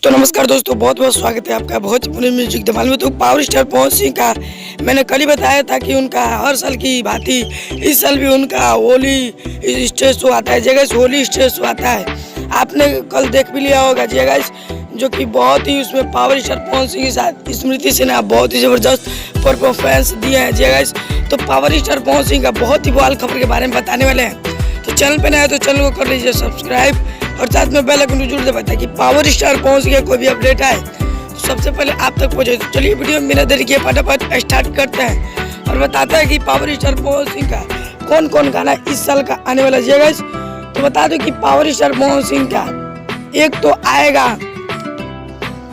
तो नमस्कार दोस्तों, बहुत बहुत स्वागत है आपका भोजपुरी म्यूजिक धमाल में। तो पावर स्टार पवन सिंह का मैंने कल ही बताया था कि उनका हर साल की भांति इस साल भी उनका होली स्टेज शो आता है। जगह होली स्टेज शो आता है, आपने कल देख भी लिया होगा जगह, जो कि बहुत ही उसमें पावर स्टार पवन सिंह के साथ स्मृति सिन्हा बहुत ही ज़बरदस्त परफॉर्मेंस दिए हैं जगह। तो पावर स्टार पवन सिंह का बहुत ही बवाल खबर के बारे में बताने वाले हैं। तो चैनल पर नया है तो चैनल को कर लीजिए सब्सक्राइब और साथ में बेल आइकन जरूर दबाइए कि पावर स्टार पहुंच गया कोई भी अपडेट आए तो सबसे पहले आप तक पहुंचे। तो चलिए वीडियो में बिना देरी किए फटाफट स्टार्ट करते हैं और बताते हैं कि पावर स्टार पवन सिंह का कौन कौन गाना इस साल का आने वाला है। तो बता दो कि पावर स्टार पवन सिंह का एक तो आएगा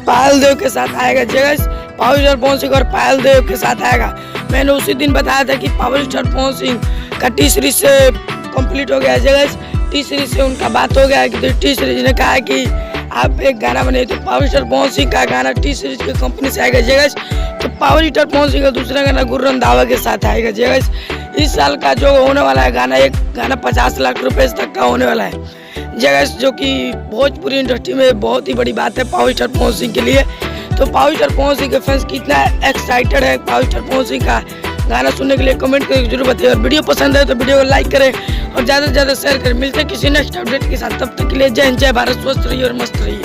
पायल देव के साथ आएगा जगह, पावर स्टार पवन सिंह और पायल देव के साथ आएगा। मैंने उसी दिन बताया था कि पावर स्टार पवन सिंह का टी सीरीज से कंप्लीट हो गया जगह, टी सीरीज से उनका बात हो गया है कि टी सीरीज ने कहा है कि आप एक गाना बनाइए। तो पावर स्टार पवन सिंह का गाना टी सीरीज की कंपनी से आएगा जगह। तो पावर स्टार पवन सिंह का दूसरा गाना गुर्र रंधावा के साथ आएगा जगह। इस साल का जो होने वाला है गाना, एक गाना 50 लाख रुपए तक का होने वाला है जगह, जो कि भोजपुरी इंडस्ट्री में बहुत ही बड़ी बात है पावर स्टार पवन सिंह के लिए। तो पावर स्टार पवन सिंह के फैंस कितना एक्साइटेड है पावर स्टार पवन सिंह का गाना सुनने के लिए, कमेंट करके जरूर बताइए। और वीडियो पसंद है तो वीडियो को लाइक करें और ज़्यादा से ज़्यादा शेयर करें। मिलते हैं किसी नेक्स्ट अपडेट के साथ, तब तक के लिए जय हिंद, जय भारत, स्वस्थ रहिए और मस्त रहिए।